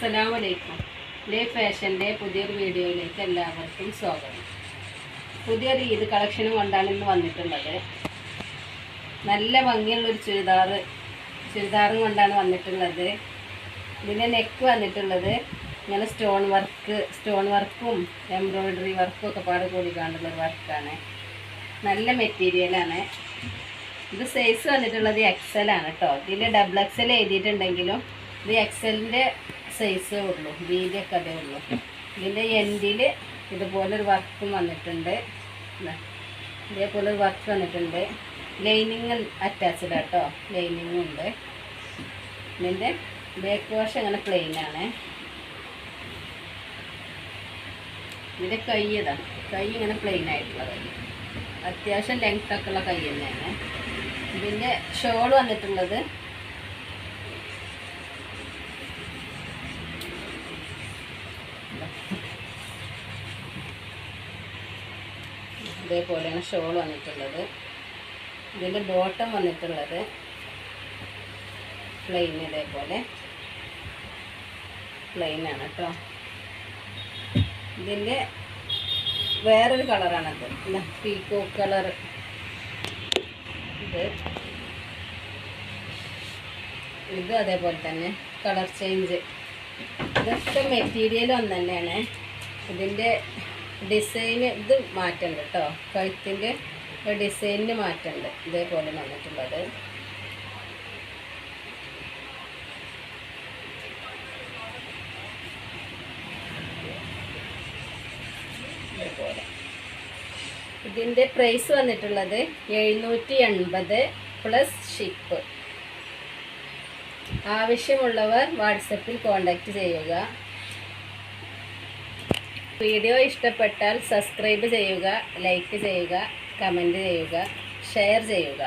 അസ്സലാമലൈക്കും. ലൈഫ് ഫാഷൻ്റെ പുതിയൊരു വീഡിയോയിലേക്ക് എല്ലാവർക്കും സ്വാഗതം. പുതിയൊരു ഈദ് കളക്ഷനും കൊണ്ടാണ് ഇന്ന് വന്നിട്ടുള്ളത്. നല്ല ഭംഗിയുള്ളൊരു ചുരിദാറും കൊണ്ടാണ് വന്നിട്ടുള്ളത്. ഇതിൻ്റെ നെക്ക് വന്നിട്ടുള്ളത് ഇങ്ങനെ സ്റ്റോൺ വർക്കും എംബ്രോയ്ഡറി വർക്കും ഒക്കെ പാട് കൂടി കാണുന്നൊരു വർക്കാണ്. നല്ല മെറ്റീരിയലാണ്. ഇത് സൈസ് വന്നിട്ടുള്ളത് XL ആണ് കേട്ടോ. ഇതിൽ XXL എഴുതിയിട്ടുണ്ടെങ്കിലും ഇത് XLൻ്റെ സൈസേ ഉള്ളൂ, വീതിയൊക്കെ അതേ ഉള്ളൂ. ഇതിൻ്റെ എൻഡിൽ ഇതുപോലൊരു വർക്കും വന്നിട്ടുണ്ട്. ഇതേപോലൊരു വർക്ക് വന്നിട്ടുണ്ട്. ലൈനിങ് അറ്റാച്ച്ഡ് കേട്ടോ, ലൈനിങ്ങും ഉണ്ട്. ഇതിൻ്റെ ബാക്ക് വാഷ് അങ്ങനെ പ്ലെയിനാണ്. ഇതിൻ്റെ കൈ ഇങ്ങനെ പ്ലെയിൻ ആയിട്ടുള്ള കൈ, അത്യാവശ്യം ലെങ്ത്തൊക്കെ ഉള്ള കൈ തന്നെയാണ്. ഇതിൻ്റെ ഷോൾ വന്നിട്ടുള്ളത് ഇതേപോലെയാണ് ഷോൾ വന്നിട്ടുള്ളത്. ഇതിൻ്റെ ബോട്ടം വന്നിട്ടുള്ളത് പ്ലെയിൻ, ഇതേപോലെ പ്ലെയിനാണ് കേട്ടോ. ഇതിൻ്റെ വേറൊരു കളറാണത്, പീക്കോക്ക് കളർ. ഇത് അതേപോലെ തന്നെ കളർ ചേഞ്ച്. ഇതൊക്കെ മെറ്റീരിയൽ ഒന്ന് തന്നെയാണ്. ഇതിൻ്റെ ഡിസൈന് ഇത് മാറ്റമുണ്ട് കേട്ടോ, കഴുത്തിൻ്റെ ഡിസൈനിന് മാറ്റമുണ്ട്. ഇതേപോലെ വന്നിട്ടുള്ളത്. ഇതേപോലെ ഇതിൻ്റെ പ്രൈസ് വന്നിട്ടുള്ളത് 780 പ്ലസ് ഷിപ്പ്. ആവശ്യമുള്ളവർ വാട്സപ്പിൽ കോൺടാക്റ്റ് ചെയ്യുക. വീഡിയോ ഇഷ്ടപ്പെട്ടാൽ സബ്സ്ക്രൈബ് ചെയ്യുക, ലൈക്ക് ചെയ്യുക, കമൻറ്റ് ചെയ്യുക, ഷെയർ ചെയ്യുക.